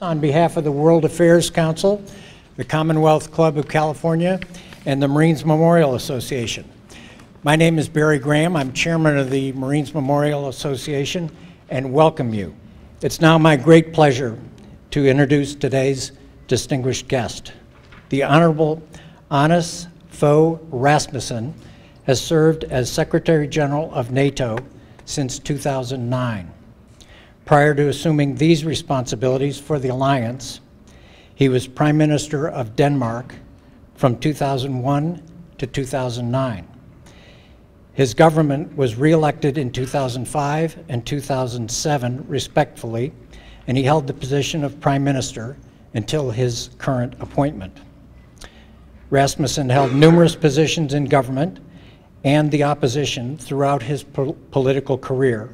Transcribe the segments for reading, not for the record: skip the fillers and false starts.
On behalf of the World Affairs Council, the Commonwealth Club of California, and the Marines Memorial Association. My name is Barry Graham. I'm chairman of the Marines Memorial Association and welcome you. It's now my great pleasure to introduce today's distinguished guest. The Honorable Fogh Rasmussen has served as Secretary General of NATO since 2009. Prior to assuming these responsibilities for the alliance, he was Prime Minister of Denmark from 2001 to 2009. His government was re-elected in 2005 and 2007, respectively, and he held the position of Prime Minister until his current appointment. Rasmussen held numerous positions in government and the opposition throughout his political career.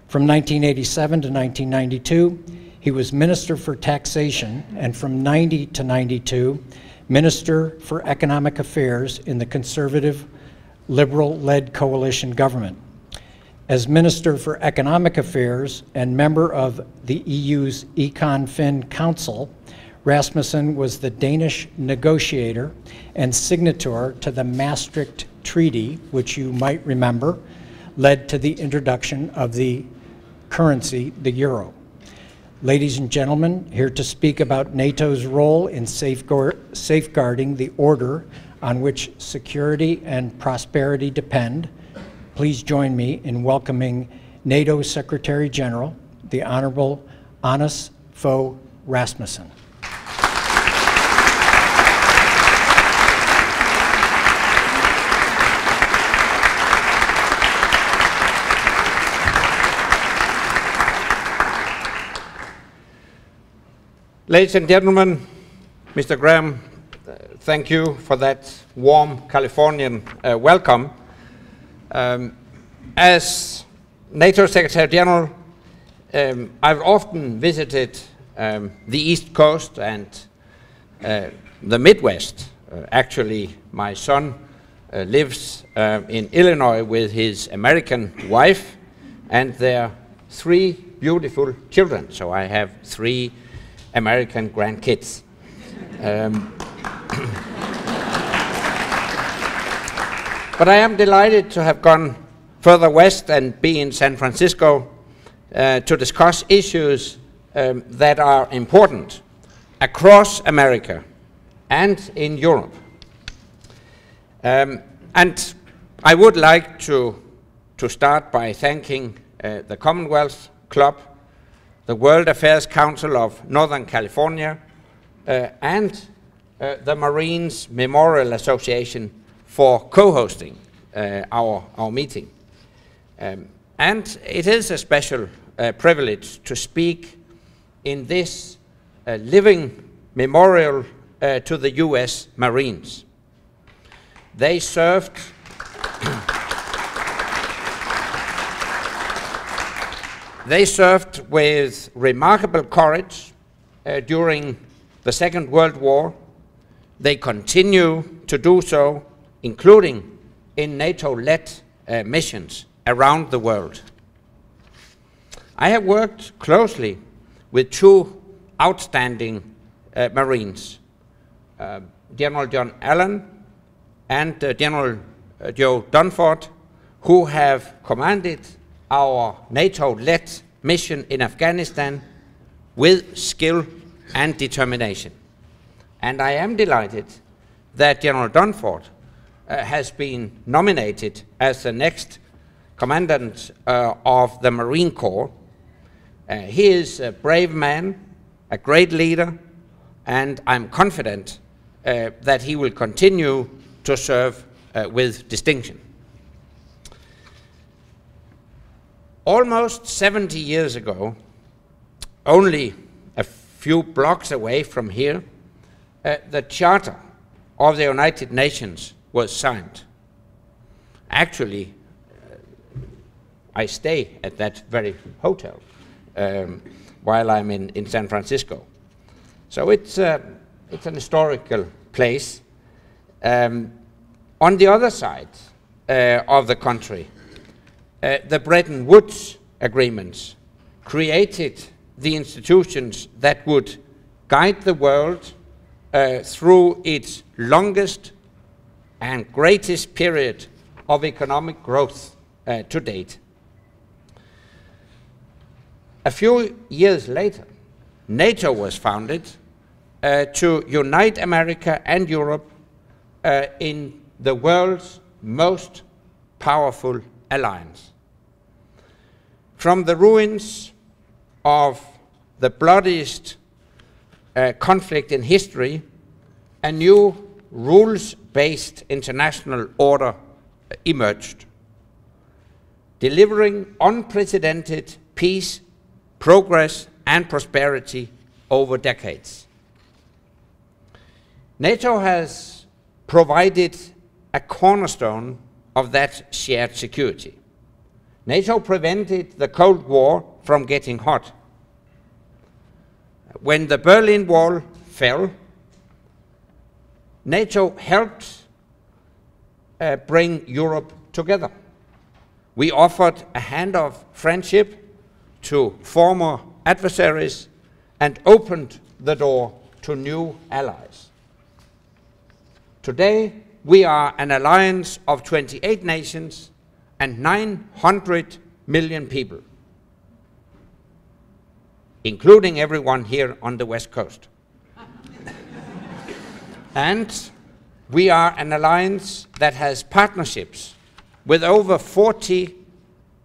From 1987 to 1992, he was Minister for Taxation, and from 90 to 92, Minister for Economic Affairs in the conservative, liberal-led coalition government. As Minister for Economic Affairs and member of the EU's Econ-Fin Council, Rasmussen was the Danish negotiator and signator to the Maastricht Treaty, which you might remember, led to the introduction of the currency, the euro. Ladies and gentlemen, here to speak about NATO's role in safeguarding the order on which security and prosperity depend, please join me in welcoming NATO Secretary General, the Honorable Fogh Rasmussen. Ladies and gentlemen, Mr. Graham, thank you for that warm Californian welcome. As NATO Secretary General, I've often visited the East Coast and the Midwest. Actually, my son lives in Illinois with his American wife and their 3 beautiful children. So I have 3 American grandkids. But I am delighted to have gone further west and be in San Francisco to discuss issues that are important across America and in Europe. And I would like to start by thanking the Commonwealth Club, the World Affairs Council of Northern California, and the Marines Memorial Association for co-hosting our meeting. And it is a special privilege to speak in this living memorial to the U.S. Marines. They served They served with remarkable courage during the Second World War. They continue to do so, including in NATO-led missions around the world. I have worked closely with 2 outstanding Marines, General John Allen and General Joe Dunford, who have commanded our NATO-led mission in Afghanistan with skill and determination. And I am delighted that General Dunford has been nominated as the next commandant of the Marine Corps. He is a brave man, a great leader, and I'm confident that he will continue to serve with distinction. Almost 70 years ago, only a few blocks away from here, the Charter of the United Nations was signed. Actually, I stay at that very hotel while I'm in San Francisco. So it's an historical place. On the other side of the country, the Bretton Woods agreements created the institutions that would guide the world through its longest and greatest period of economic growth to date. A few years later, NATO was founded to unite America and Europe in the world's most powerful alliance. From the ruins of the bloodiest conflict in history, a new rules-based international order emerged, delivering unprecedented peace, progress, and prosperity over decades. NATO has provided a cornerstone of that shared security. NATO prevented the Cold War from getting hot. When the Berlin Wall fell, NATO helped bring Europe together. We offered a hand of friendship to former adversaries and opened the door to new allies. Today, we are an alliance of 28 nations and 900 million people, including everyone here on the West Coast. And we are an alliance that has partnerships with over 40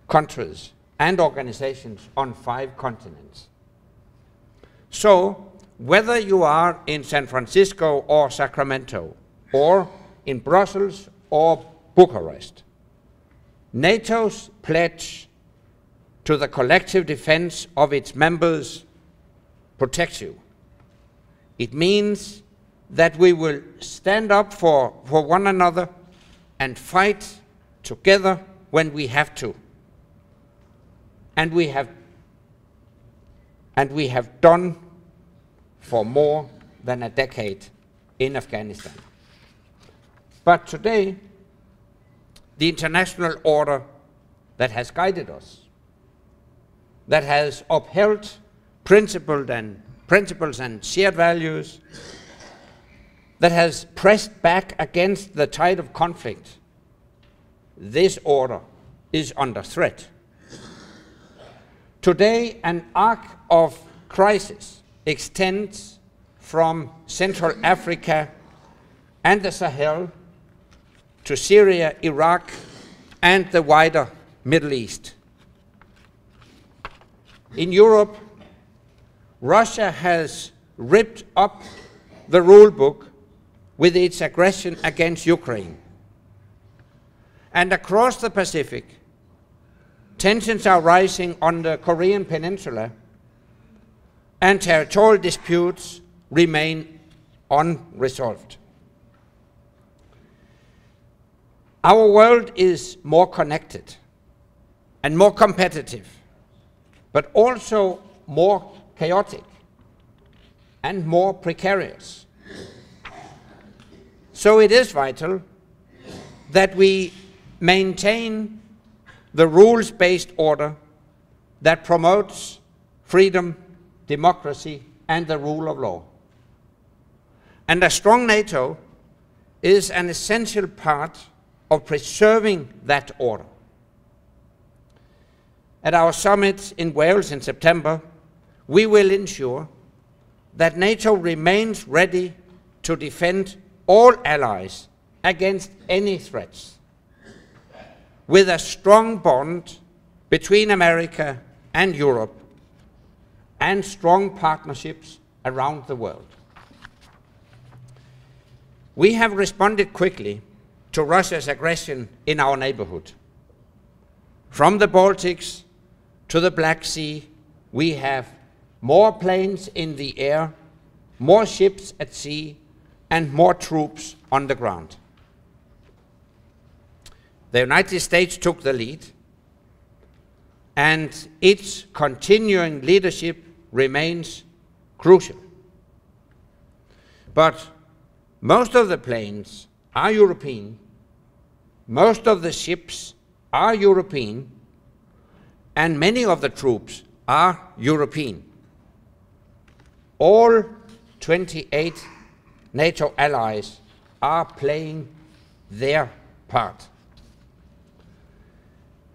countries and organizations on 5 continents. So, whether you are in San Francisco or Sacramento, or in Brussels or Bucharest, NATO's pledge to the collective defense of its members protects you. It means that we will stand up for one another and fight together when we have to. And we have done for more than a decade in Afghanistan. But today, the international order that has guided us, that has upheld principles and shared values, that has pressed back against the tide of conflict, this order is under threat. Today, an arc of crisis extends from Central Africa and the Sahel to Syria, Iraq, and the wider Middle East. In Europe, Russia has ripped up the rule book with its aggression against Ukraine. And across the Pacific, tensions are rising on the Korean Peninsula, and territorial disputes remain unresolved. Our world is more connected and more competitive, but also more chaotic and more precarious. So it is vital that we maintain the rules-based order that promotes freedom, democracy, and the rule of law. And a strong NATO is an essential part of preserving that order. At our summit in Wales in September, we will ensure that NATO remains ready to defend all allies against any threats, with a strong bond between America and Europe and strong partnerships around the world. We have responded quickly to Russia's aggression in our neighborhood. From the Baltics to the Black Sea, we have more planes in the air, more ships at sea, and more troops on the ground. The United States took the lead, and its continuing leadership remains crucial. But most of the planes are European, most of the ships are European, and many of the troops are European. all 28 NATO allies are playing their part.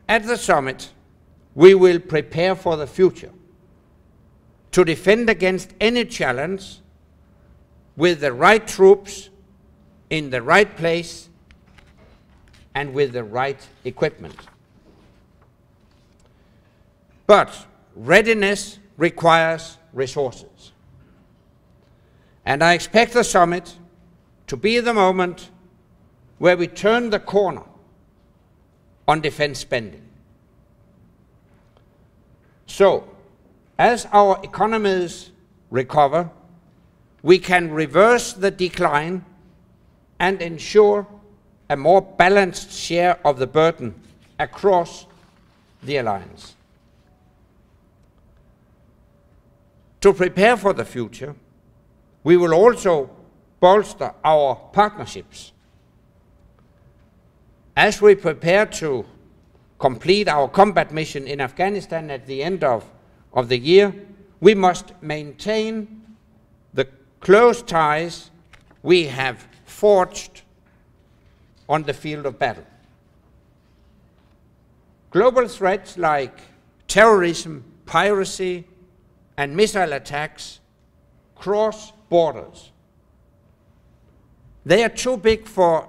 At the summit, we will prepare for the future to defend against any challenge with the right troops in the right place and with the right equipment. But readiness requires resources. And I expect the summit to be the moment where we turn the corner on defense spending. So, as our economies recover, we can reverse the decline and ensure a more balanced share of the burden across the alliance. To prepare for the future, we will also bolster our partnerships. As we prepare to complete our combat mission in Afghanistan at the end of the year, we must maintain the close ties we have forged on the field of battle. Global threats like terrorism, piracy, and missile attacks cross borders. They are too big for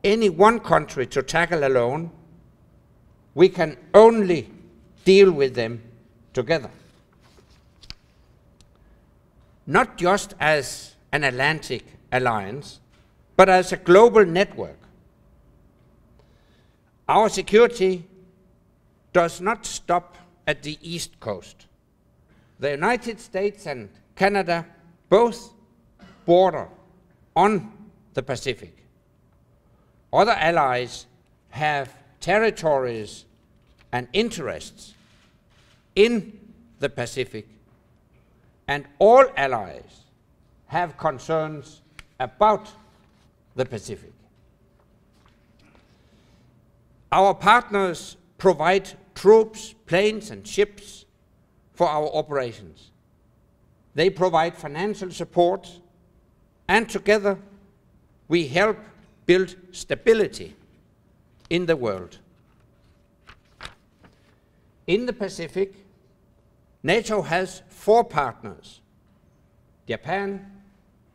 any one country to tackle alone. We can only deal with them together. Not just as an Atlantic alliance, but as a global network. Our security does not stop at the East Coast. The United States and Canada both border on the Pacific. Other allies have territories and interests in the Pacific, and all allies have concerns about the Pacific. Our partners provide troops, planes, and ships for our operations. They provide financial support, and together we help build stability in the world. In the Pacific, NATO has 4 partners: Japan,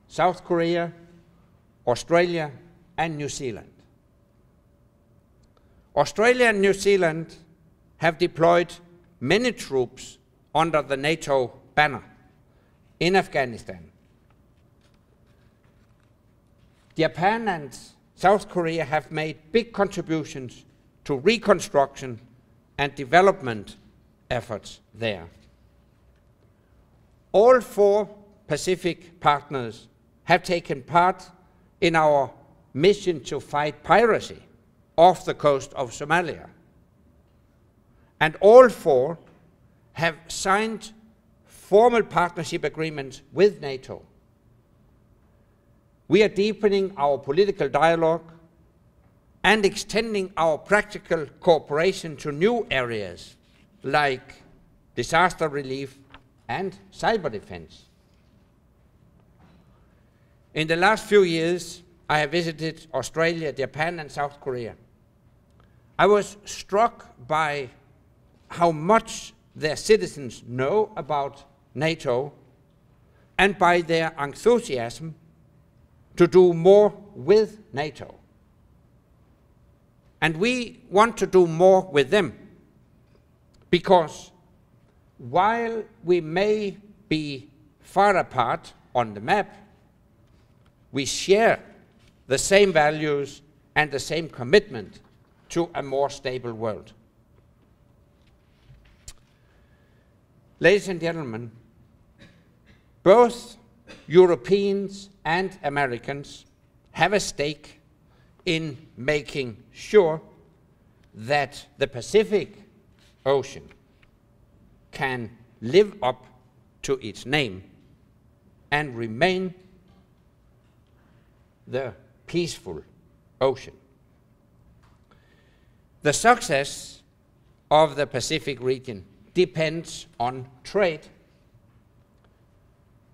South Korea, Australia, and New Zealand. Australia and New Zealand have deployed many troops under the NATO banner in Afghanistan. Japan and South Korea have made big contributions to reconstruction and development efforts there. All 4 Pacific partners have taken part in our mission to fight piracy off the coast of Somalia. And all 4 have signed formal partnership agreements with NATO. We are deepening our political dialogue and extending our practical cooperation to new areas like disaster relief and cyber defense. In the last few years, I have visited Australia, Japan, and South Korea. I was struck by how much their citizens know about NATO and by their enthusiasm to do more with NATO. And we want to do more with them because while we may be far apart on the map, we share the same values and the same commitment to a more stable world. Ladies and gentlemen, both Europeans and Americans have a stake in making sure that the Pacific Ocean can live up to its name and remain the peaceful ocean. The success of the Pacific region depends on trade.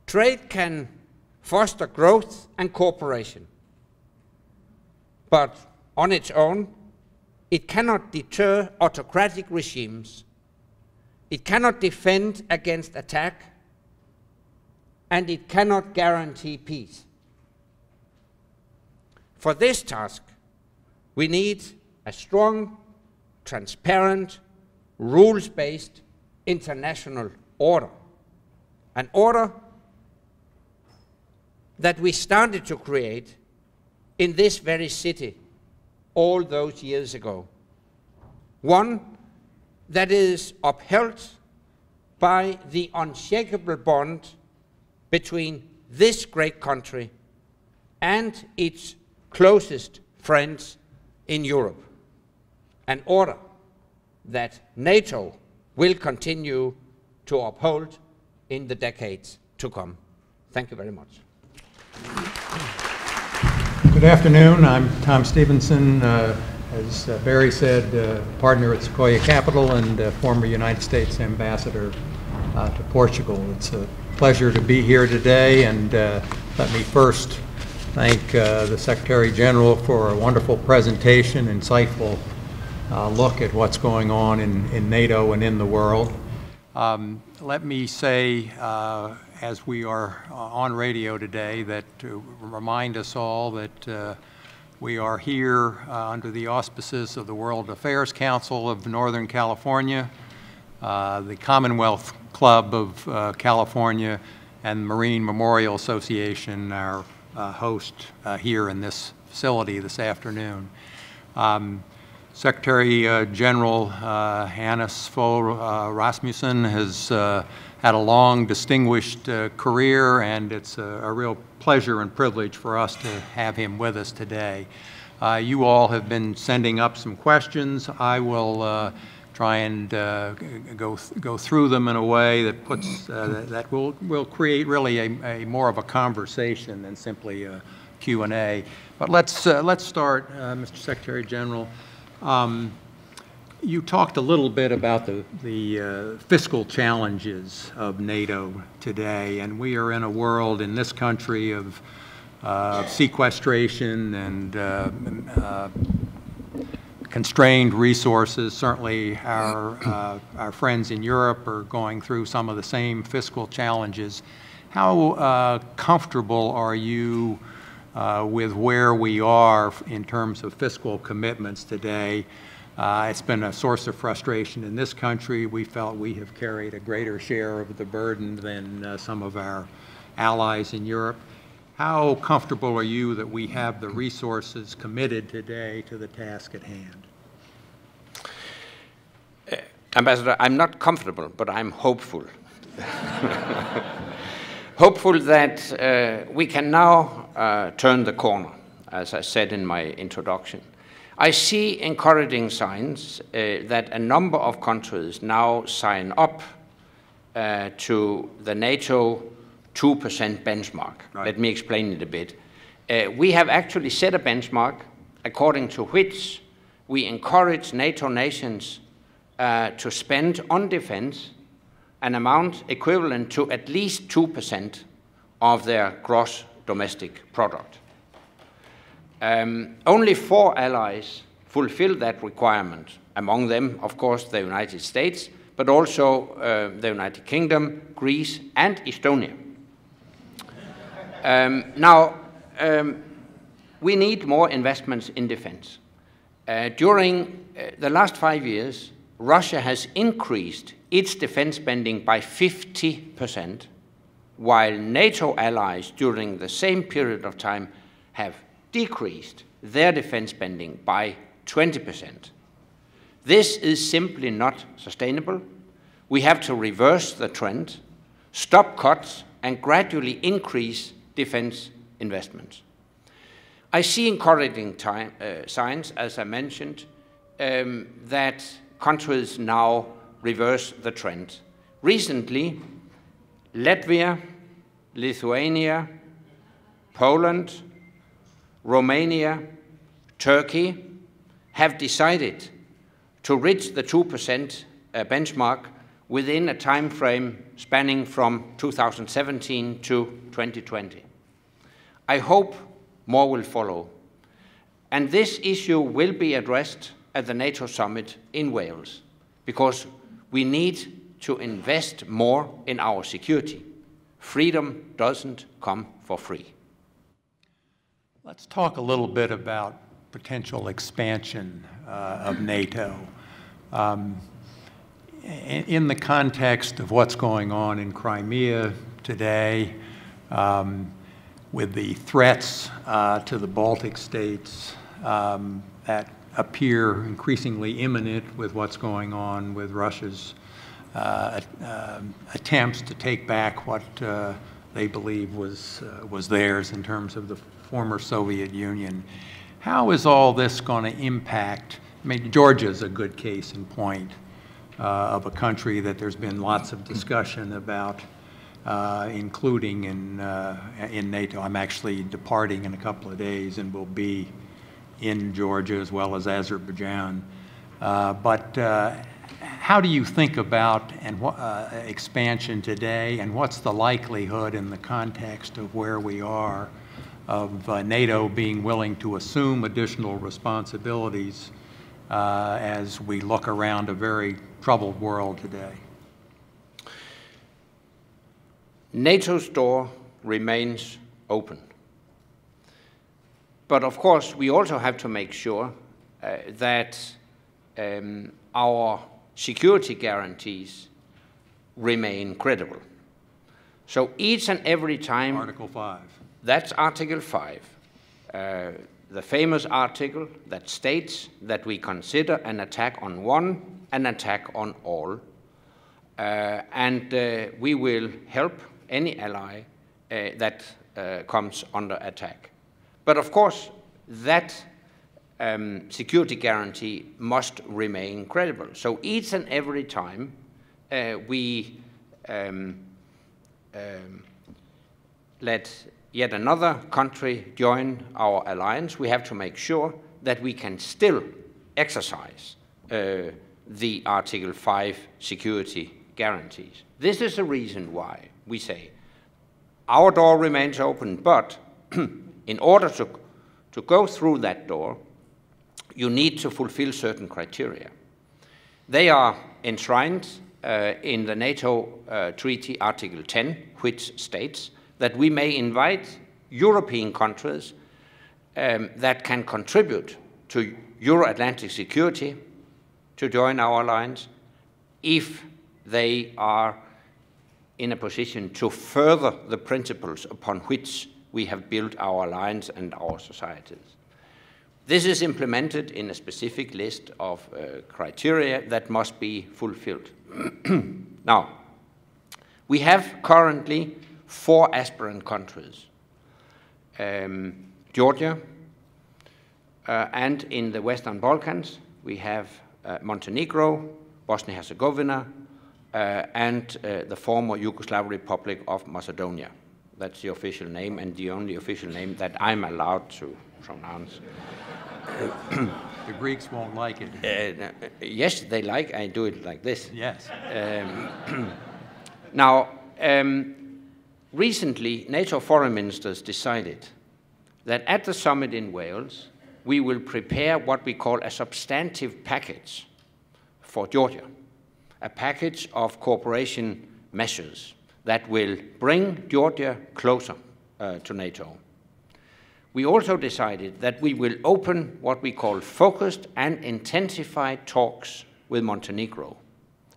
Trade can foster growth and cooperation, but on its own, it cannot deter autocratic regimes, it cannot defend against attack, and it cannot guarantee peace. For this task, we need a strong, transparent, rules-based international order. An order that we started to create in this very city all those years ago. One that is upheld by the unshakable bond between this great country and its closest friends in Europe. An order that NATO will continue to uphold in the decades to come. Thank you very much. Good afternoon. I'm Tom Stevenson, as Barry said, partner at Sequoia Capital and former United States Ambassador to Portugal. It's a pleasure to be here today, and let me first thank the Secretary General for a wonderful presentation, insightful look at what's going on in NATO and in the world. Let me say, as we are on radio today, that to remind us all that we are here under the auspices of the World Affairs Council of Northern California, the Commonwealth Club of California, and Marine Memorial Association, our host here in this facility this afternoon. Secretary General Hannes Fogh Rasmussen has had a long, distinguished career, and it's a real pleasure and privilege for us to have him with us today. You all have been sending up some questions. I will try and go through them in a way that puts that will create really a more of a conversation than simply a Q&A. But let's start, Mr. Secretary General. You talked a little bit about the fiscal challenges of NATO today, and we are in a world in this country of sequestration and constrained resources. Certainly our friends in Europe are going through some of the same fiscal challenges. How comfortable are you with where we are in terms of fiscal commitments today? It's been a source of frustration in this country. We felt we have carried a greater share of the burden than some of our allies in Europe. How comfortable are you that we have the resources committed today to the task at hand? Ambassador, I'm not comfortable, but I'm hopeful. Hopeful that we can now turn the corner, as I said in my introduction. I see encouraging signs that a number of countries now sign up to the NATO 2% benchmark. Right. Let me explain it a bit. We have actually set a benchmark according to which we encourage NATO nations to spend on defense an amount equivalent to at least 2% of their gross domestic product. Only 4 allies fulfill that requirement. Among them, of course, the United States, but also the United Kingdom, Greece, and Estonia. We need more investments in defense. During the last 5 years, Russia has increased its defense spending by 50%, while NATO allies during the same period of time have decreased their defense spending by 20%. This is simply not sustainable. We have to reverse the trend, stop cuts, and gradually increase defense investments. I see encouraging signs, as I mentioned, that countries now reverse the trend. Recently, Latvia, Lithuania, Poland, Romania, Turkey have decided to reach the 2% benchmark within a time frame spanning from 2017 to 2020. I hope more will follow, and this issue will be addressed at the NATO summit in Wales, because we need to invest more in our security. Freedom doesn't come for free. Let's talk a little bit about potential expansion of NATO. In the context of what's going on in Crimea today, with the threats to the Baltic states that appear increasingly imminent with what's going on with Russia's attempts to take back what they believe was theirs in terms of the former Soviet Union. How is all this going to impact? I mean, Georgia's a good case in point of a country that there's been lots of discussion about including in NATO. I'm actually departing in a couple of days and will be in Georgia as well as Azerbaijan. But how do you think about expansion today, and what's the likelihood in the context of where we are of NATO being willing to assume additional responsibilities as we look around a very troubled world today? NATO's door remains open. But of course, we also have to make sure that our security guarantees remain credible. So each and every time... Article 5. That's Article 5. The famous article that states that we consider an attack on one an attack on all. And we will help any ally that comes under attack. But of course, that security guarantee must remain credible. So each and every time we let yet another country join our alliance, we have to make sure that we can still exercise the Article 5 security guarantees. This is the reason why we say our door remains open, but in order to go through that door, you need to fulfill certain criteria. They are enshrined in the NATO Treaty Article 10, which states that we may invite European countries that can contribute to Euro-Atlantic security to join our alliance if they are in a position to further the principles upon which we have built our alliance and our societies. This is implemented in a specific list of criteria that must be fulfilled. Now, we have currently 4 aspirant countries, Georgia, and in the Western Balkans, we have Montenegro, Bosnia-Herzegovina, and the former Yugoslav Republic of Macedonia. That's the official name and the only official name that I'm allowed to pronounce. The Greeks won't like it. Yes, they like. I do it like this. Yes. Now, recently, NATO foreign ministers decided that at the summit in Wales, we will prepare what we call a substantive package for Georgia, a package of cooperation measures that will bring Georgia closer to NATO. We also decided that we will open what we call focused and intensified talks with Montenegro,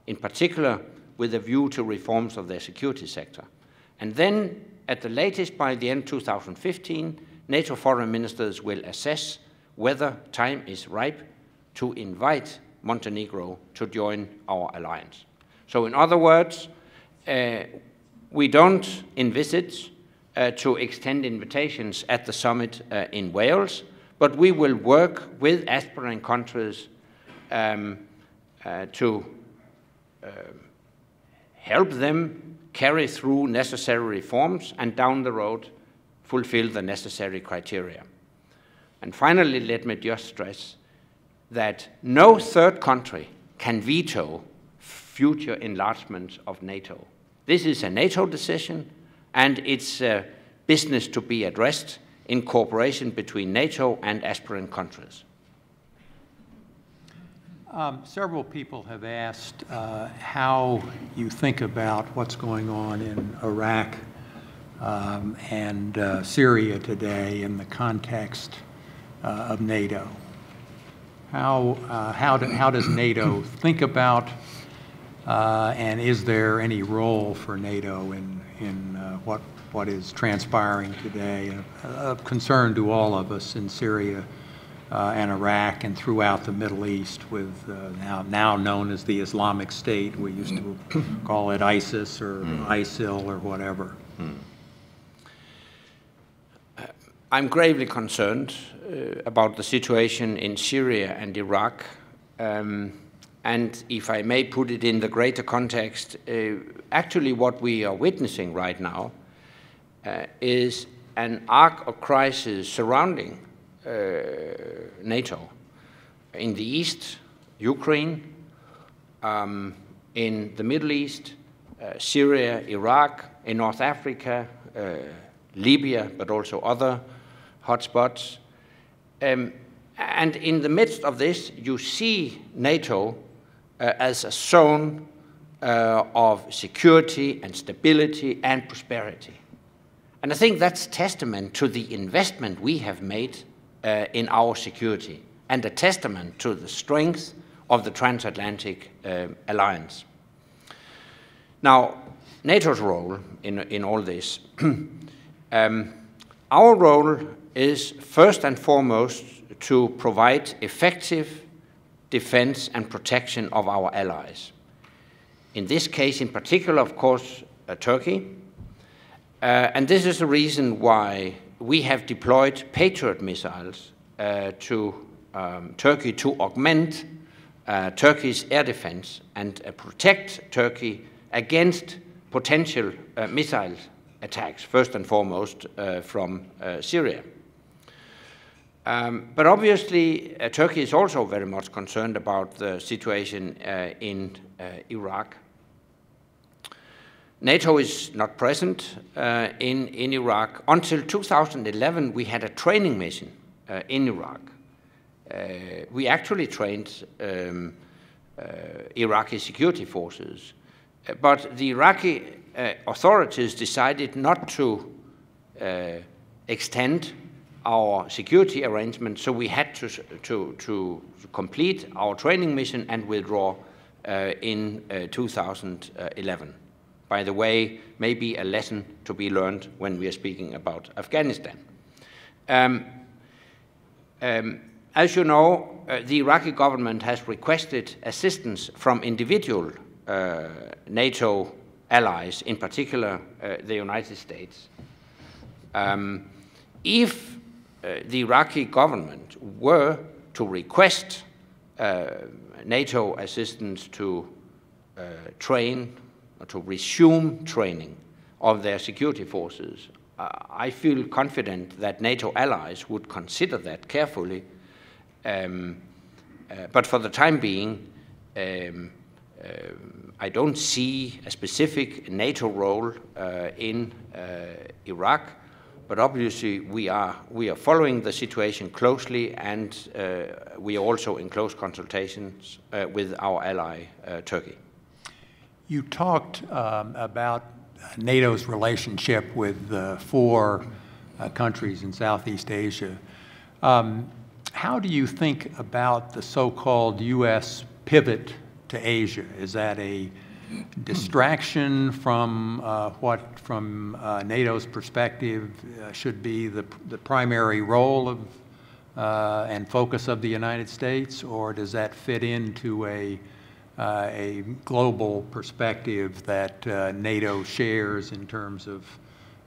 in particular with a view to reforms of their security sector. And then, at the latest by the end of 2015, NATO foreign ministers will assess whether time is ripe to invite Montenegro to join our alliance. So in other words, we don't envisage to extend invitations at the summit in Wales, but we will work with aspirant countries to help them carry through necessary reforms and down the road fulfill the necessary criteria. And finally, let me just stress that no third country can veto future enlargement of NATO. This is a NATO decision, and it's a business to be addressed in cooperation between NATO and aspirant countries. Several people have asked how you think about what's going on in Iraq and Syria today in the context of NATO. How does NATO think about, and is there any role for NATO in what is transpiring today, of concern to all of us in Syria and Iraq and throughout the Middle East, with now known as the Islamic State? We used to call it ISIS or ISIL or whatever. I'm gravely concerned about the situation in Syria and Iraq. And if I may put it in the greater context, actually what we are witnessing right now is an arc of crisis surrounding NATO. In the East, Ukraine, in the Middle East, Syria, Iraq, in North Africa, Libya, but also other hotspots. And in the midst of this, you see NATO as a zone of security and stability and prosperity. And I think that's testament to the investment we have made in our security, and a testament to the strength of the transatlantic alliance. Now, NATO's role in all this, our role is first and foremost to provide effective defense and protection of our allies. In this case, in particular, of course, Turkey. And this is the reason why we have deployed Patriot missiles to Turkey to augment Turkey's air defense and protect Turkey against potential missile attacks, first and foremost from Syria. But obviously, Turkey is also very much concerned about the situation in Iraq. NATO is not present in Iraq. Until 2011, we had a training mission in Iraq. We actually trained Iraqi security forces, but the Iraqi authorities decided not to extend our security arrangements, so we had to complete our training mission and withdraw in 2011. By the way, maybe a lesson to be learned when we are speaking about Afghanistan. As you know, the Iraqi government has requested assistance from individual NATO allies, in particular the United States. If the Iraqi government were to request NATO assistance to train or to resume training of their security forces, I feel confident that NATO allies would consider that carefully. But for the time being, I don't see a specific NATO role in Iraq. But obviously, we are following the situation closely, and we are also in close consultations with our ally, Turkey. You talked about NATO's relationship with four countries in Southeast Asia. How do you think about the so-called U.S. pivot to Asia? Is that a distraction from what, from NATO's perspective, should be the primary role of and focus of the United States, or does that fit into a global perspective that NATO shares in terms of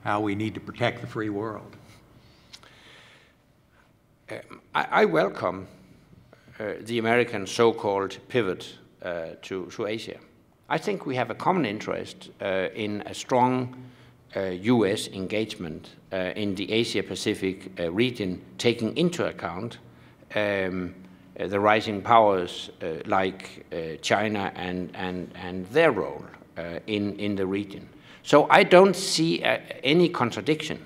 how we need to protect the free world? I welcome the American so-called pivot to Asia. I think we have a common interest in a strong U.S. engagement in the Asia-Pacific region, taking into account the rising powers like China and their role in the region. So I don't see any contradiction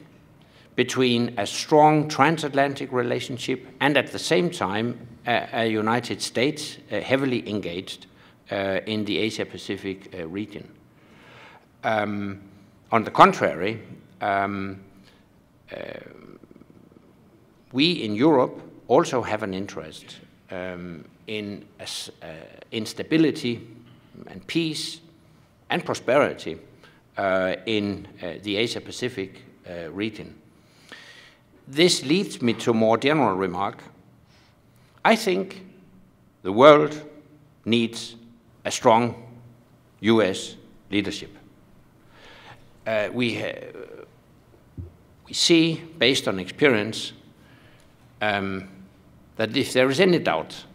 between a strong transatlantic relationship and at the same time a United States heavily engaged in the Asia-Pacific region. On the contrary, we in Europe also have an interest in stability and peace and prosperity in the Asia-Pacific region. This leads me to a more general remark. I think the world needs a strong US leadership. We see, based on experience, that if there is any doubt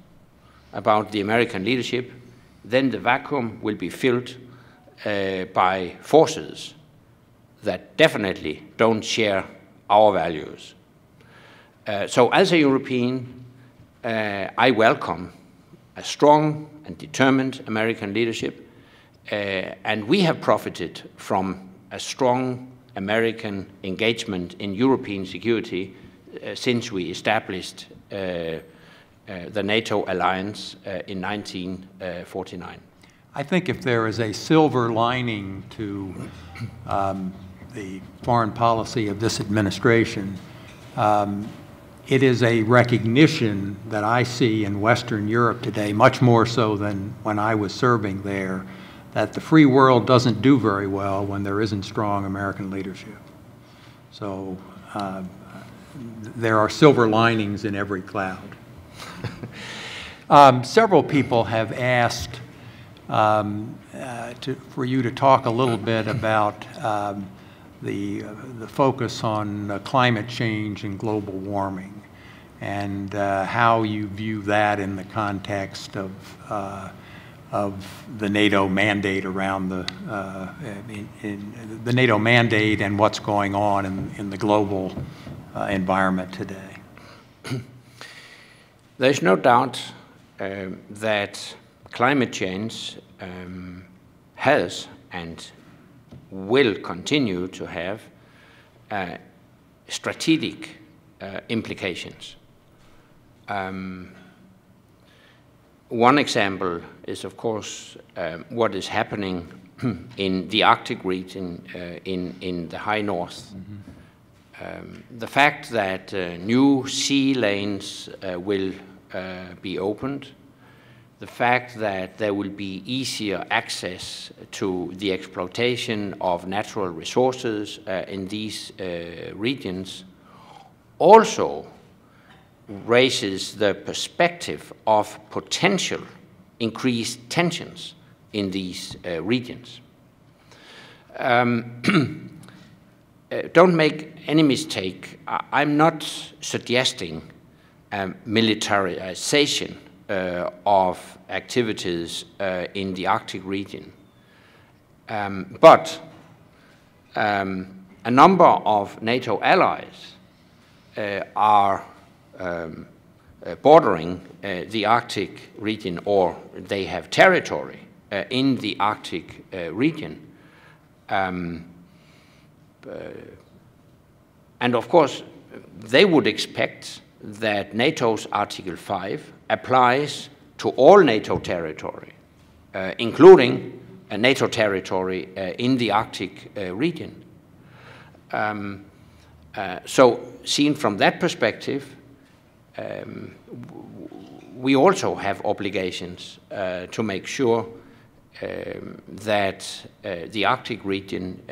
about the American leadership, then the vacuum will be filled by forces that definitely don't share our values. So as a European, I welcome a strong and determined American leadership, and we have profited from a strong American engagement in European security since we established the NATO alliance in 1949. I think if there is a silver lining to the foreign policy of this administration, it is a recognition that I see in Western Europe today, much more so than when I was serving there, that the free world doesn't do very well when there isn't strong American leadership. So there are silver linings in every cloud. Several people have asked for you to talk a little bit about the focus on climate change and global warming, and how you view that in the context of the NATO mandate around the NATO mandate and what's going on in the global environment today. There's no doubt that climate change has and will continue to have strategic implications. One example is, of course, what is happening in the Arctic region in the high north. Mm-hmm. The fact that new sea lanes will be opened, the fact that there will be easier access to the exploitation of natural resources in these regions also raises the perspective of potential increased tensions in these regions. Don't make any mistake, I'm not suggesting militarization of activities in the Arctic region. But a number of NATO allies are bordering the Arctic region, or they have territory in the Arctic region. And of course, they would expect that NATO's Article 5 applies to all NATO territory, including NATO territory in the Arctic region. So seen from that perspective, we also have obligations to make sure that the Arctic region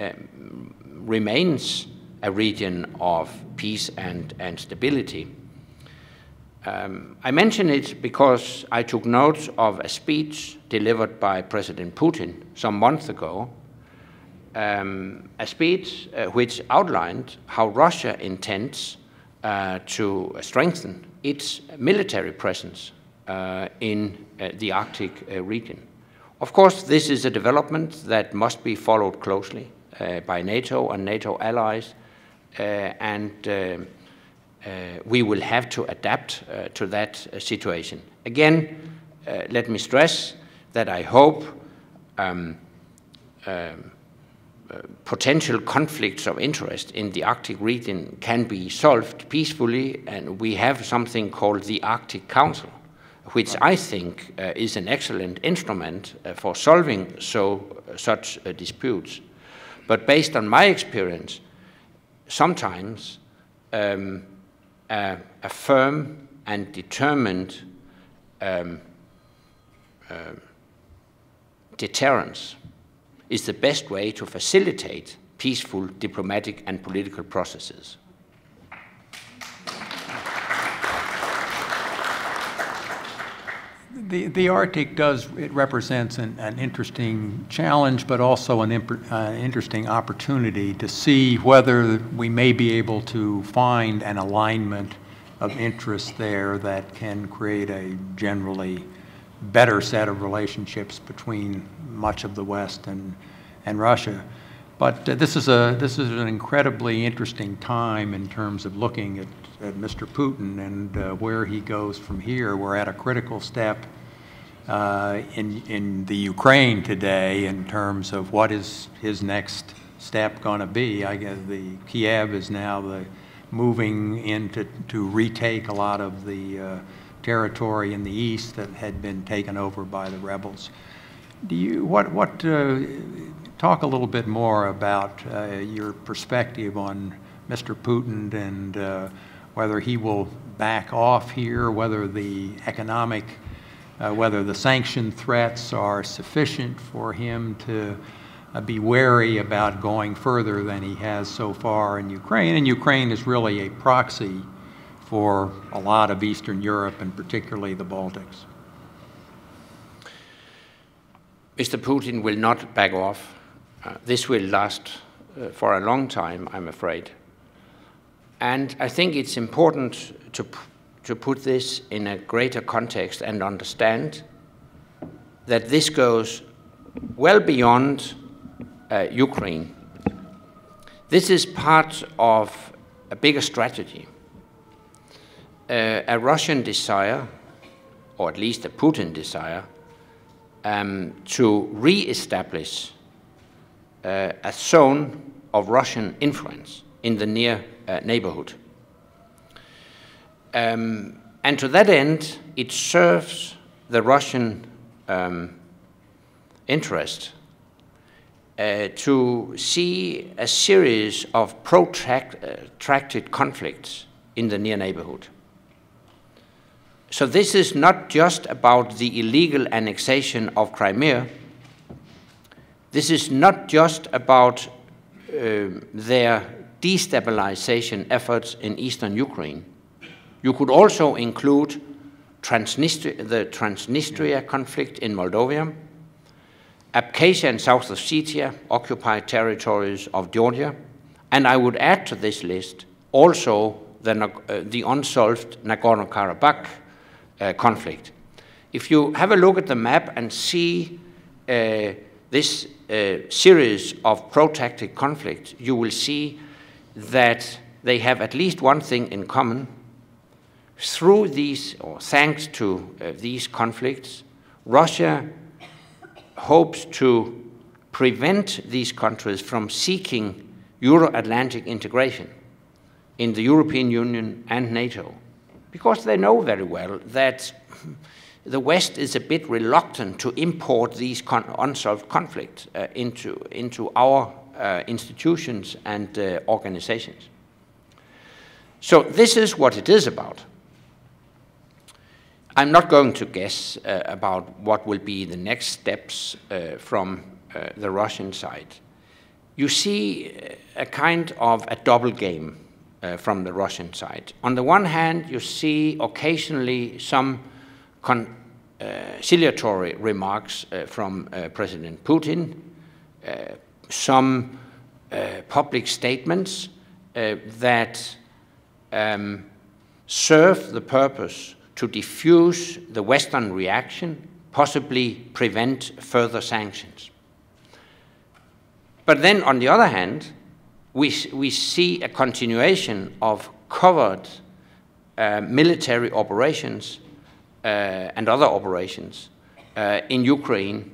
remains a region of peace and stability. I mention it because I took note of a speech delivered by President Putin some months ago, a speech which outlined how Russia intends to strengthen its military presence in the Arctic region. Of course, this is a development that must be followed closely by NATO and NATO allies, and we will have to adapt to that situation. Again, let me stress that I hope potential conflicts of interest in the Arctic region can be solved peacefully, and we have something called the Arctic Council, which I think is an excellent instrument for solving such disputes. But based on my experience, sometimes a firm and determined deterrence is the best way to facilitate peaceful diplomatic and political processes. The Arctic it represents an interesting challenge, but also an interesting opportunity to see whether we may be able to find an alignment of interest there that can create a generally better set of relationships between much of the West and Russia. But this is an incredibly interesting time in terms of looking at Mr. Putin and where he goes from here. We're at a critical step in the Ukraine today in terms of what is his next step going to be. I guess Kiev is now moving in to retake a lot of the territory in the east that had been taken over by the rebels. Talk a little bit more about your perspective on Mr. Putin and whether he will back off here, whether the economic, whether the sanction threats are sufficient for him to be wary about going further than he has so far in Ukraine. And Ukraine is really a proxy for a lot of Eastern Europe and particularly the Baltics. Mr. Putin will not back off. This will last for a long time, I'm afraid. And I think it's important to put this in a greater context and understand that this goes well beyond Ukraine. This is part of a bigger strategy, a Russian desire, or at least a Putin desire, to re-establish a zone of Russian influence in the near neighborhood. And to that end, it serves the Russian interest to see a series of protracted conflicts in the near neighborhood. So this is not just about the illegal annexation of Crimea. This is not just about their destabilization efforts in eastern Ukraine. You could also include the Transnistria conflict in Moldova, Abkhazia and South Ossetia, occupied territories of Georgia, and I would add to this list also the unsolved Nagorno-Karabakh conflict. If you have a look at the map and see this series of protracted conflicts, you will see that they have at least one thing in common. Through these, or thanks to these conflicts, Russia hopes to prevent these countries from seeking Euro-Atlantic integration in the European Union and NATO, because they know very well that the West is a bit reluctant to import these unsolved conflicts into our institutions and organizations. So this is what it is about. I'm not going to guess about what will be the next steps from the Russian side. You see a kind of a double game from the Russian side. On the one hand, you see occasionally some conciliatory remarks from President Putin, some public statements that serve the purpose to diffuse the Western reaction, possibly prevent further sanctions. But then, on the other hand, we see a continuation of covert military operations and other operations in Ukraine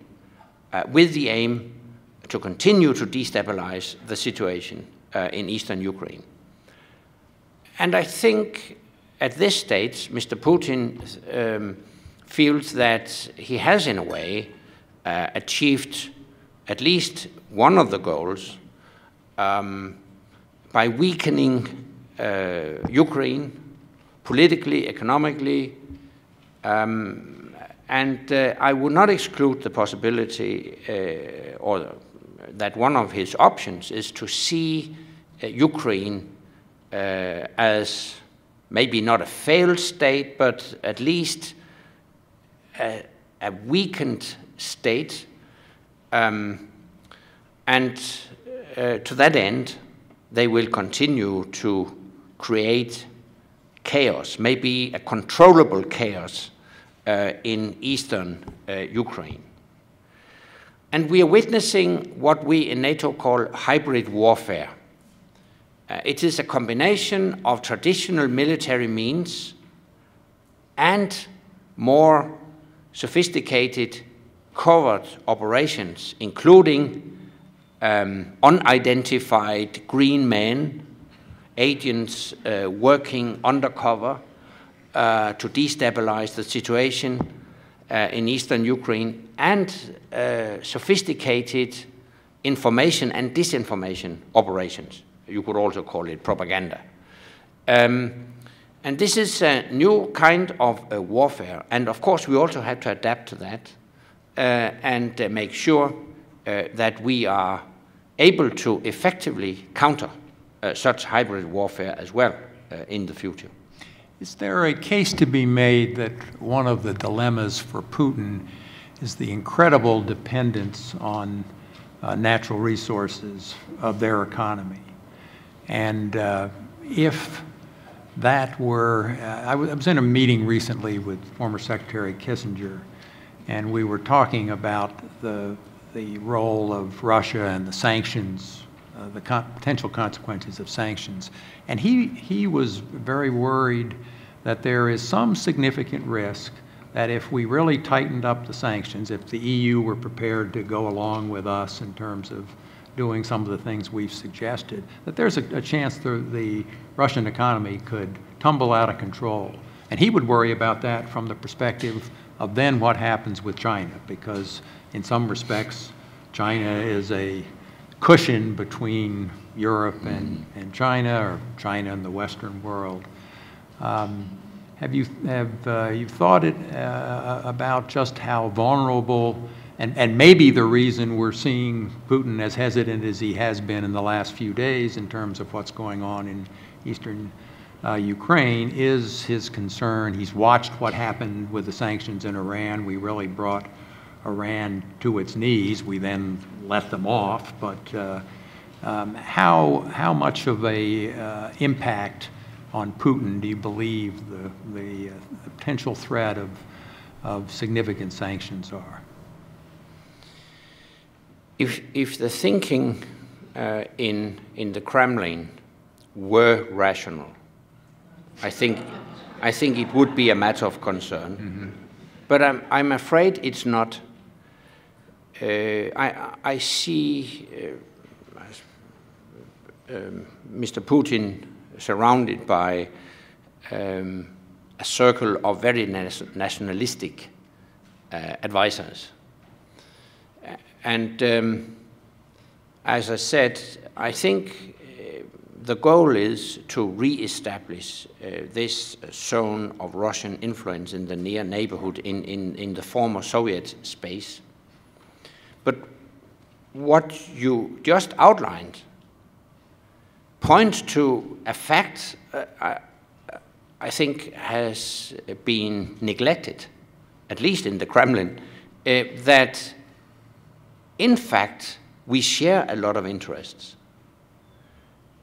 with the aim to continue to destabilize the situation in eastern Ukraine. And I think at this stage, Mr. Putin feels that he has, in a way, achieved at least one of the goals by weakening Ukraine politically, economically, and I would not exclude the possibility or that one of his options is to see Ukraine as maybe not a failed state, but at least a weakened state. And to that end, they will continue to create chaos, maybe a controllable chaos in eastern Ukraine. And we are witnessing what we in NATO call hybrid warfare. It is a combination of traditional military means and more sophisticated covert operations, including unidentified green men, agents working undercover to destabilize the situation in eastern Ukraine, and sophisticated information and disinformation operations. You could also call it propaganda. And this is a new kind of warfare. And of course, we also have to adapt to that and make sure that we are able to effectively counter such hybrid warfare as well in the future. Is there a case to be made that one of the dilemmas for Putin is the incredible dependence on natural resources of their economy? And if that were, I was in a meeting recently with former Secretary Kissinger, and we were talking about the role of Russia and the sanctions, the potential consequences of sanctions. And he was very worried that there is some significant risk that if we really tightened up the sanctions, if the EU were prepared to go along with us in terms of doing some of the things we've suggested, that there's a chance the Russian economy could tumble out of control. And he would worry about that from the perspective of then what happens with China, because in some respects, China is a cushion between Europe and China, or China and the Western world. Have you thought about just how vulnerable, and maybe the reason we're seeing Putin as hesitant as he has been in the last few days in terms of what's going on in eastern Ukraine is his concern. He's watched what happened with the sanctions in Iran. We really brought Iran to its knees. We then let them off. But how much of a impact on Putin do you believe the potential threat of significant sanctions are? If the thinking in the Kremlin were rational, I think it would be a matter of concern. Mm-hmm. But I'm afraid it's not. I see Mr. Putin surrounded by a circle of very nationalistic advisors. And as I said, I think the goal is to re-establish this zone of Russian influence in the near neighborhood in the former Soviet space. But what you just outlined points to a fact I think has been neglected, at least in the Kremlin, that in fact we share a lot of interests.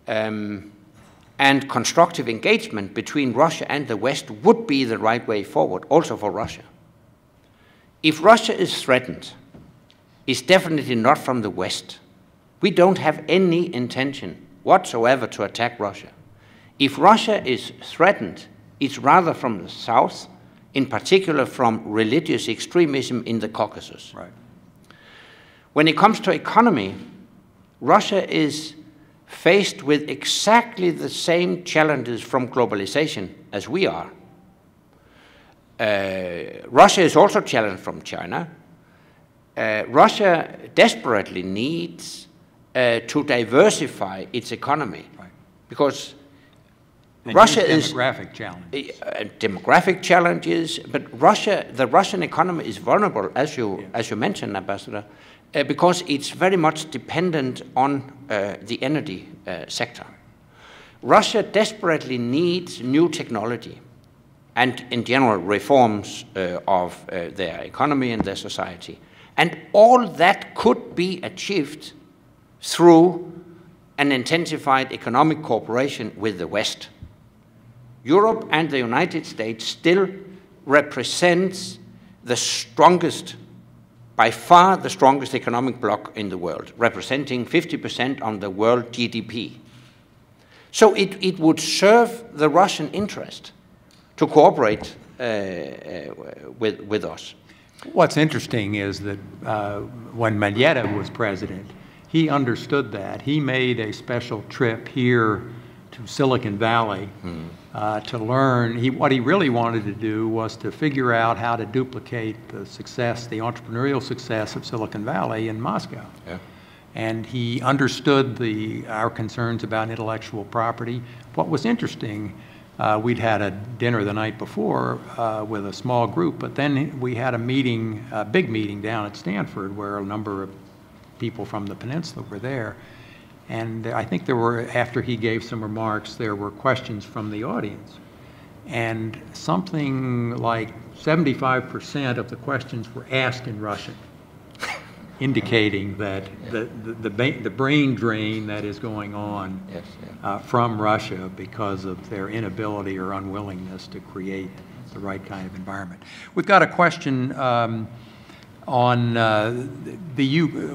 And constructive engagement between Russia and the West would be the right way forward, also for Russia. If Russia is threatened, it's definitely not from the West. We don't have any intention whatsoever to attack Russia. If Russia is threatened, It's rather from the south, in particular from religious extremism in the Caucasus. Right. When it comes to economy, Russia is faced with exactly the same challenges from globalization as we are. Russia is also challenged from China. Russia desperately needs to diversify its economy, Right. Because And Russia is demographic challenges. Demographic challenges, but the Russian economy is vulnerable, as you mentioned, Ambassador, because it's very much dependent on the energy sector. Russia desperately needs new technology and, in general, reforms of their economy and their society. And all that could be achieved through an intensified economic cooperation with the West. Europe and the United States still represents the strongest, by far the strongest economic bloc in the world, representing 50% of the world GDP. So it would serve the Russian interest to cooperate with us. What's interesting is that when Medvedev was president, he understood that. He made a special trip here to Silicon Valley to learn. What he really wanted to do was to figure out how to duplicate the success, the entrepreneurial success of Silicon Valley in Moscow. Yeah. And he understood our concerns about intellectual property. What was interesting, we'd had a dinner the night before with a small group, but then we had a big meeting down at Stanford where a number of people from the peninsula were there. And I think after he gave some remarks, there were questions from the audience. And something like 75% of the questions were asked in Russian, indicating that the brain drain that is going on from Russia because of their inability or unwillingness to create the right kind of environment. We've got a question on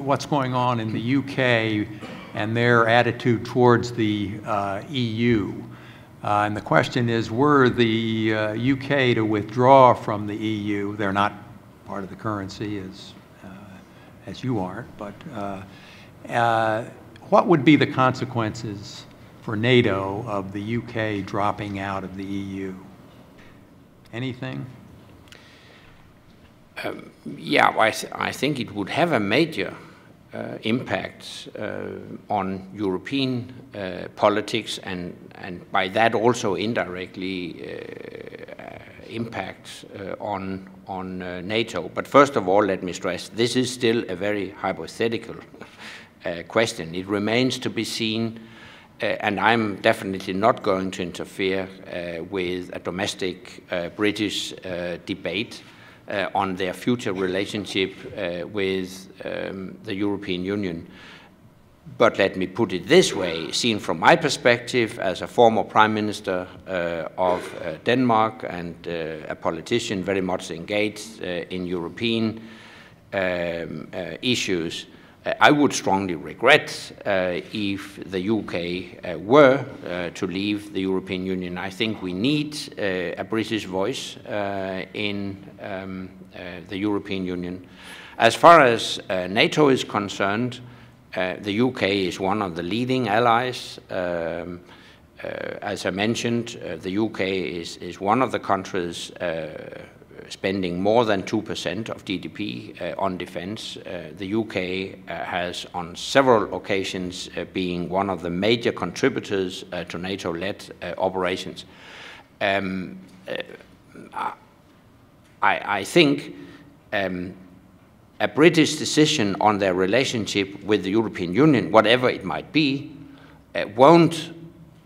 what's going on in the UK and their attitude towards the EU. And the question is, were the UK to withdraw from the EU, they're not part of the currency as you aren't, but what would be the consequences for NATO of the UK dropping out of the EU? Anything? Yeah, I think it would have a major impact on European politics and by that also indirectly impact on NATO. But first of all, let me stress, this is still a very hypothetical question. It remains to be seen, and I'm definitely not going to interfere with a domestic British debate on their future relationship with the European Union. But let me put it this way, seen from my perspective as a former Prime Minister of Denmark and a politician very much engaged in European issues, I would strongly regret if the UK were to leave the European Union. I think we need a British voice in the European Union. As far as NATO is concerned, the UK is one of the leading allies. As I mentioned, the UK is one of the countries spending more than 2% of GDP on defense. The UK has on several occasions being one of the major contributors to NATO-led operations. I think a British decision on their relationship with the European Union, whatever it might be, won't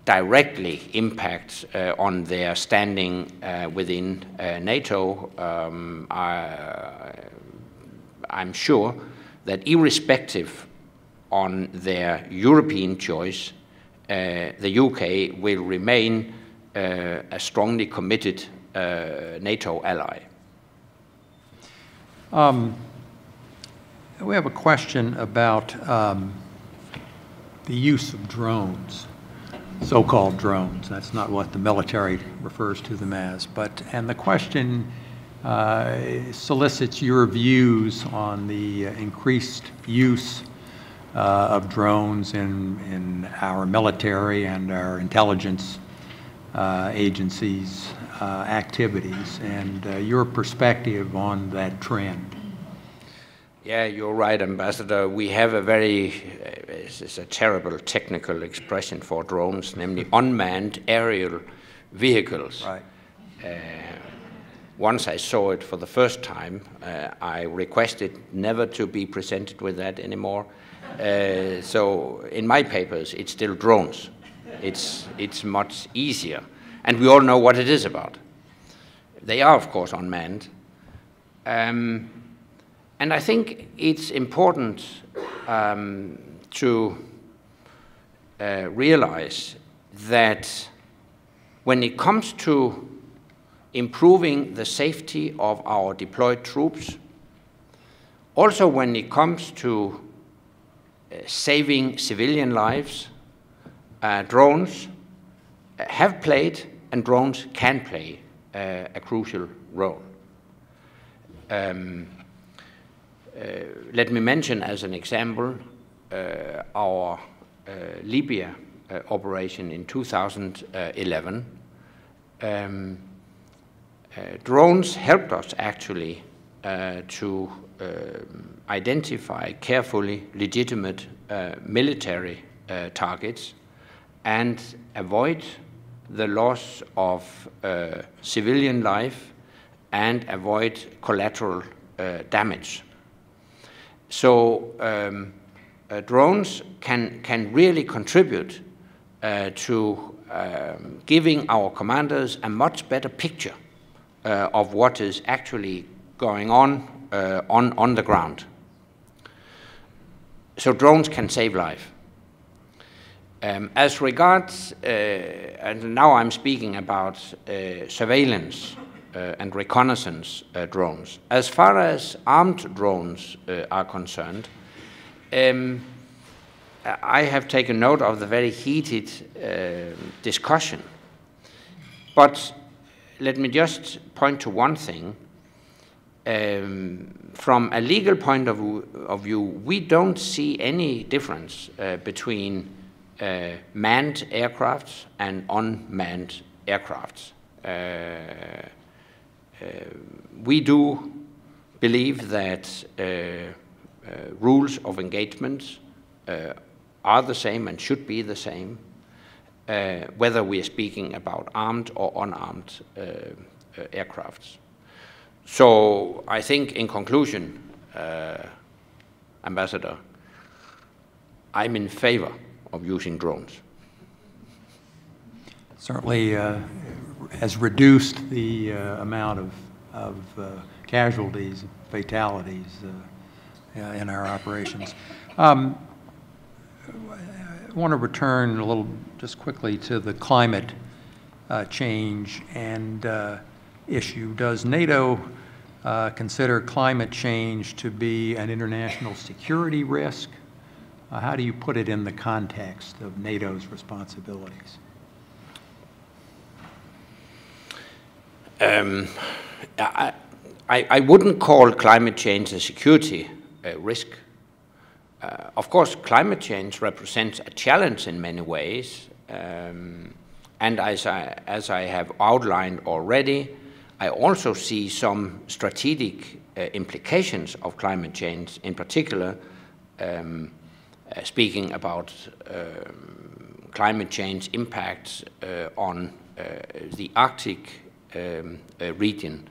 directly impact on their standing within NATO. I'm sure that irrespective on their European choice, the UK will remain a strongly committed NATO ally. We have a question about the use of drones. so-called drones. That's not what the military refers to them as. And the question solicits your views on the increased use of drones in our military and our intelligence agencies' activities, and your perspective on that trend. Yeah, you're right, Ambassador. We have a very, it's a terrible technical expression for drones, namely unmanned aerial vehicles. Right. Once I saw it for the first time, I requested never to be presented with that anymore. So in my papers, it's still drones. It's much easier. And we all know what it is about. They are, of course, unmanned. And I think it's important to realize that when it comes to improving the safety of our deployed troops, also when it comes to saving civilian lives, drones have played and drones can play a crucial role. Let me mention as an example our Libya operation in 2011. Drones helped us actually to identify carefully legitimate military targets and avoid the loss of civilian life and avoid collateral damage. So drones can really contribute to giving our commanders a much better picture of what is actually going on the ground. So drones can save life. As regards, and now I'm speaking about surveillance and reconnaissance drones. As far as armed drones are concerned, I have taken note of the very heated discussion. But let me just point to one thing. From a legal point of view, we don't see any difference between manned aircrafts and unmanned aircrafts. We do believe that rules of engagement are the same and should be the same, whether we are speaking about armed or unarmed aircrafts. So I think in conclusion, Ambassador, I'm in favor of using drones. Certainly has reduced the amount of casualties, fatalities in our operations. I want to return a little, just quickly, to the climate change and issue. Does NATO consider climate change to be an international security risk? How do you put it in the context of NATO's responsibilities? I wouldn't call climate change a security risk. Of course, climate change represents a challenge in many ways, and as I have outlined already, I also see some strategic implications of climate change, in particular speaking about climate change impacts on the Arctic region.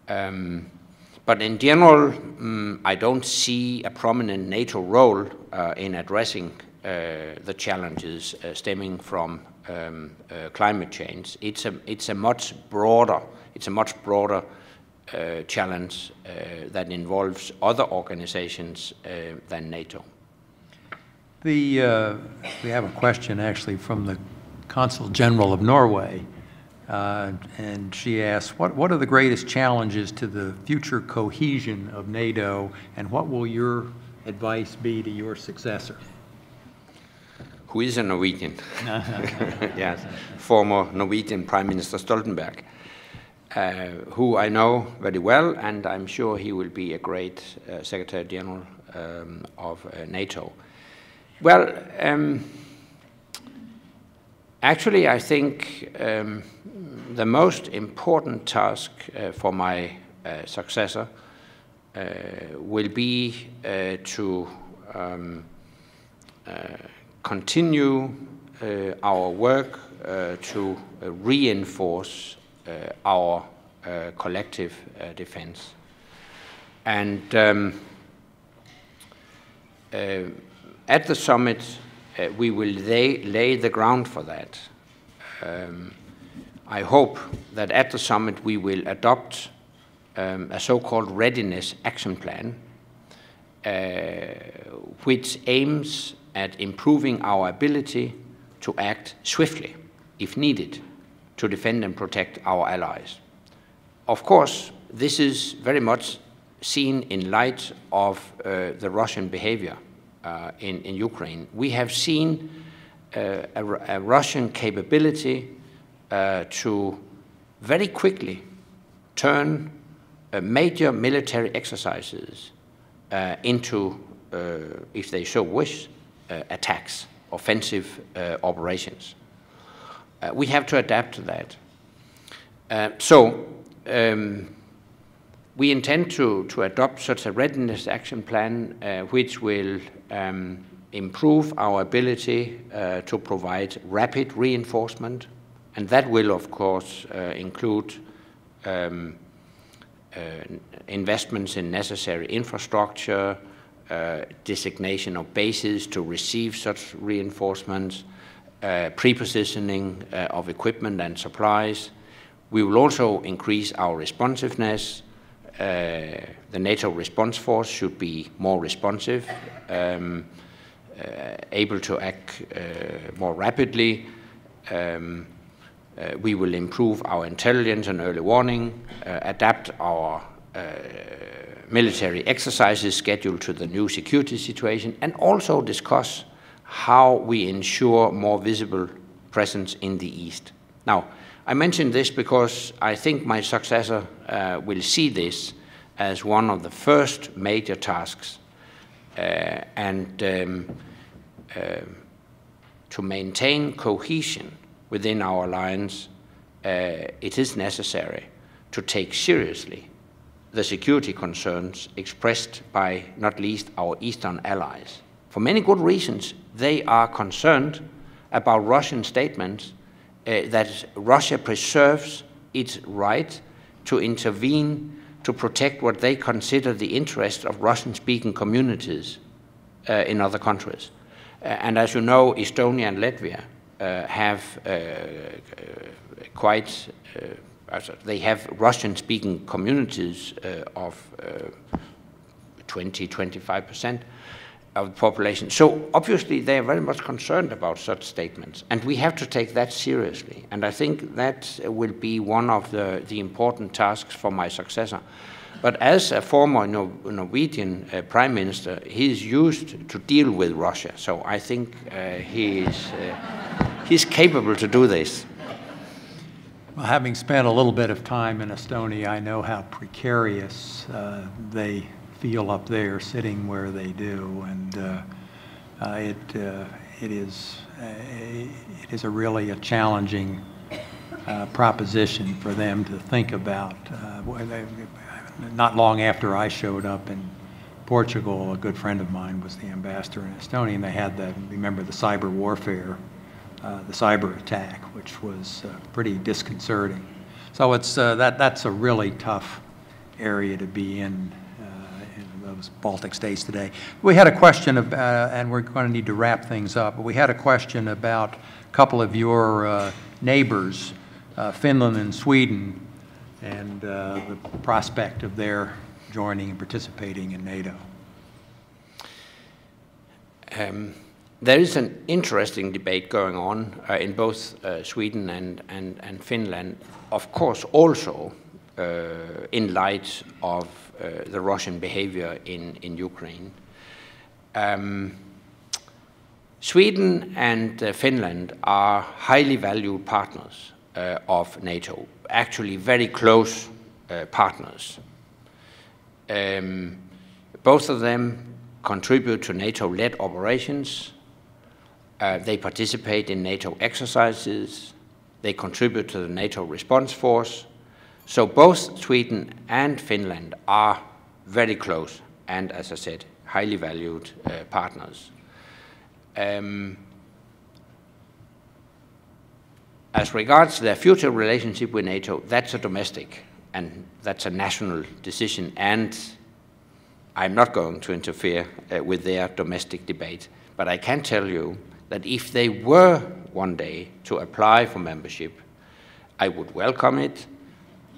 But in general, I don't see a prominent NATO role in addressing the challenges stemming from climate change. It's a much broader challenge that involves other organizations than NATO. We have a question actually from the Consul General of Norway. And she asks, what are the greatest challenges to the future cohesion of NATO, and what will your advice be to your successor? who is a Norwegian, yes, former Norwegian Prime Minister Stoltenberg, who I know very well, and I'm sure he will be a great Secretary General of NATO. Well, actually, I think the most important task for my successor will be to continue our work to reinforce our collective defense. And at the summit, we will lay the ground for that. I hope that at the summit we will adopt a so-called readiness action plan, which aims at improving our ability to act swiftly, if needed, to defend and protect our allies. Of course, this is very much seen in light of the Russian behavior in Ukraine. We have seen a Russian capability to very quickly turn major military exercises into, if they so wish, attacks, offensive operations. We have to adapt to that. We intend to adopt such a readiness action plan which will improve our ability to provide rapid reinforcement, and that will of course include investments in necessary infrastructure, designation of bases to receive such reinforcements, pre-positioning of equipment and supplies. We will also increase our responsiveness. The NATO response force should be more responsive, able to act more rapidly. We will improve our intelligence and early warning, adapt our military exercises schedule to the new security situation, and also discuss how we ensure more visible presence in the East. Now, I mention this because I think my successor will see this as one of the first major tasks, and to maintain cohesion within our alliance, it is necessary to take seriously the security concerns expressed by not least our Eastern allies. For many good reasons, they are concerned about Russian statements that Russia preserves its right to intervene to protect what they consider the interests of Russian-speaking communities in other countries. And as you know, Estonia and Latvia have they have Russian-speaking communities of 20–25% of the population. So obviously they are very much concerned about such statements, and we have to take that seriously. And I think that will be one of the important tasks for my successor. But as a former Norwegian Prime Minister, he is used to deal with Russia. So I think he's capable to do this. Well, having spent a little bit of time in Estonia, I know how precarious they feel up there, sitting where they do, and it is a really a challenging proposition for them to think about. Not long after I showed up in Portugal, a good friend of mine was the ambassador in Estonia, and they had remember the cyber warfare, the cyber attack, which was pretty disconcerting. So it's that's a really tough area to be in those Baltic states today. We had a question about, and we're going to need to wrap things up, but we had a question about a couple of your neighbors, Finland and Sweden, and the prospect of their joining and participating in NATO. There is an interesting debate going on in both Sweden and Finland, of course also in light of the Russian behavior in Ukraine. Sweden and Finland are highly valued partners of NATO, actually very close partners. Both of them contribute to NATO-led operations. They participate in NATO exercises. They contribute to the NATO response force. So both Sweden and Finland are very close and, as I said, highly valued partners. As regards their future relationship with NATO, that's a domestic and that's a national decision, and I'm not going to interfere with their domestic debate. But I can tell you that if they were one day to apply for membership, I would welcome it.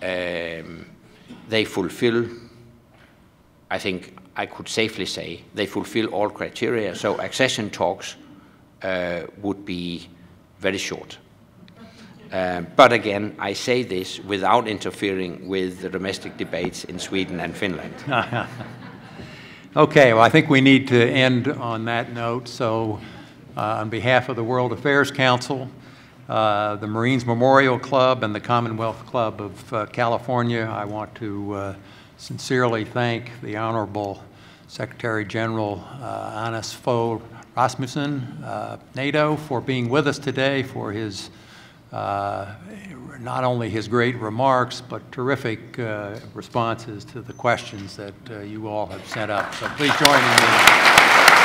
They fulfill, I think I could safely say, they fulfill all criteria, so accession talks would be very short. But again, I say this without interfering with the domestic debates in Sweden and Finland. Okay, well, I think we need to end on that note. So on behalf of the World Affairs Council, the Marines Memorial Club, and the Commonwealth Club of California, I want to sincerely thank the Honorable Secretary General Fogh Rasmussen, NATO, for being with us today, for his not only his great remarks, but terrific responses to the questions that you all have sent up. So please join me.